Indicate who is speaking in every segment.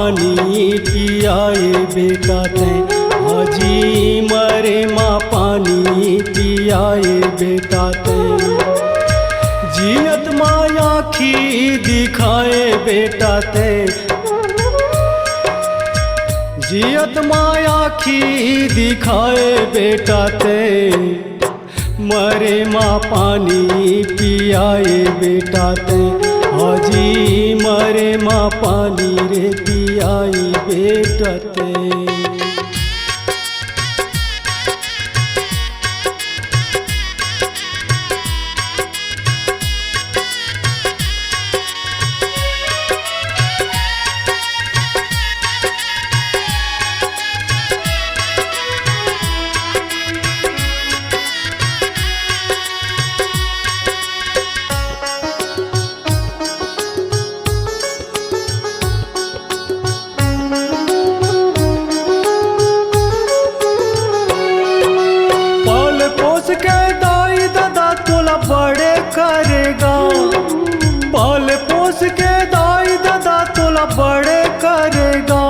Speaker 1: पानी पियाए बेटा ते, हाजी मरे माँ पानी पियाए बेटा ते। जियत माँ आँखी दिखाए बेटा ते, जियत माँ आँखी दिखाए बेटा ते। मरे माँ पानी पियाए बेटा ते, हाजी मरे माँ पानी रे पियाई बेटा ते। के दाई दादा तोला बड़े करेगा, पाल पोस के दाई दादा तोला बड़े करेगा।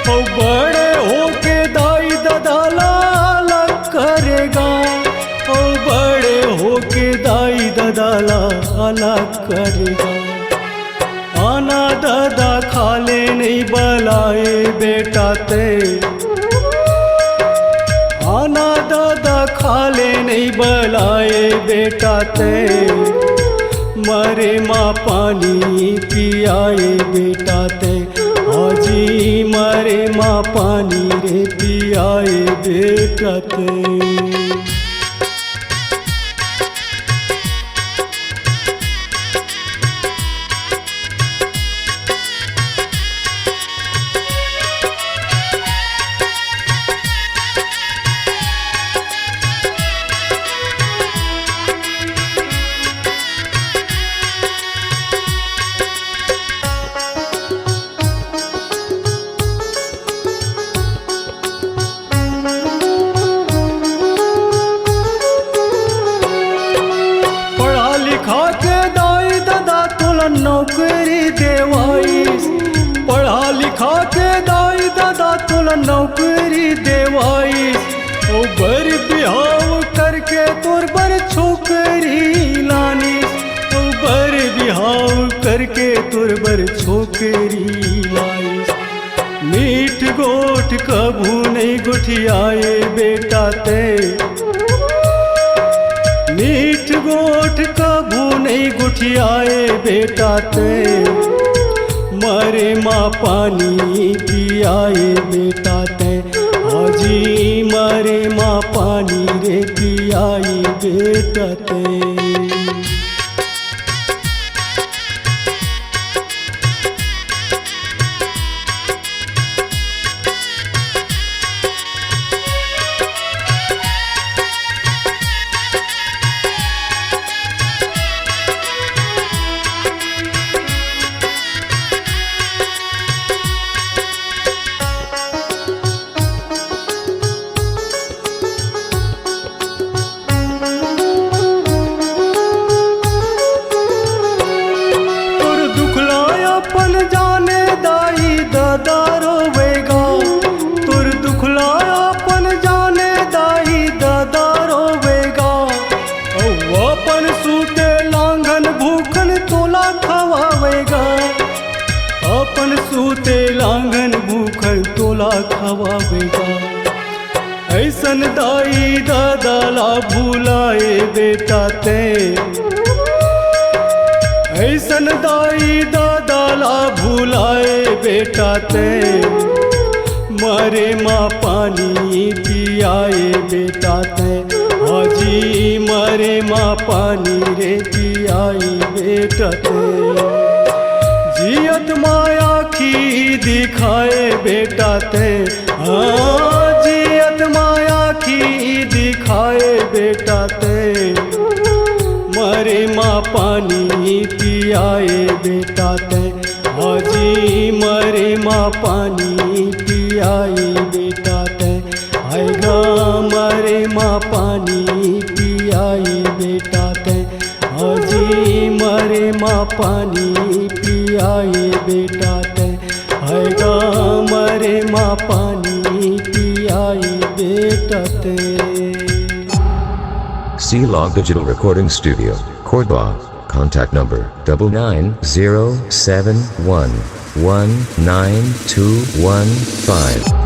Speaker 1: ओ बड़े होके दाई दादा लाला करेगा, ओ बड़े होके दाई दादा लाला करेगा। आना दादा खाले नहीं बलाए बेटा ते, आना दादा खाले नहीं बलाए बेटा ते। मरे माँ पानी पियाए बेटा ते, हाजी मरे माँ पानी रे पियाए बेटा ते। खा के दाई दादा तोला नौकरी देवाई, पढ़ा लिखा के दाई दादा तोला नौकरी देवाई। ओ बर बिहाव करके तोर बर छोकरी लानी, ओ बर बिहाव करके तोर बर छोकरी लाई। मीठ गोठ कभू नहीं गुठियाए बेटा ते, मीठ गोठ कभू नहीं गुठियाए बेटा ते। मरे माँ पानी पियाए बेटा ते, हाजी मरे माँ पानी रे पियाई बेटा ते। दादा रोवेगा तुर दुखलाया पन जाने दाई दादा रोवेगा। अपन सूते लांघन भूखन तोला खवावेगा, अपन सूते लांघन भूखन तोला खवावेगा। ऐसन दाई दादा ला भूलाए बेटा ते, ऐसन दाई दादा ला भूलाए बेटा ते। मरे माँ पानी पियाए बेटा ते, हाजी मरे माँ पानी रे पियाई बेटा ते। जियत माँ आँखी दिखाए बेटा ते, हाँ जियत माँ आँखी दिखाए बेटा ते। मरे माँ पानी पियाए बेटा ते, हाजी मरे माँ पानी पियाए बेटा ते। आएगा मरे माँ पानी पियाए बेटा ते, हाजी मरे माँ पानी पियाए बेटा ते। आएगा माँ पानी पियाई बेटते।
Speaker 2: C-Log Digital Recording Studio, Cordoba. Contact number 9907119215.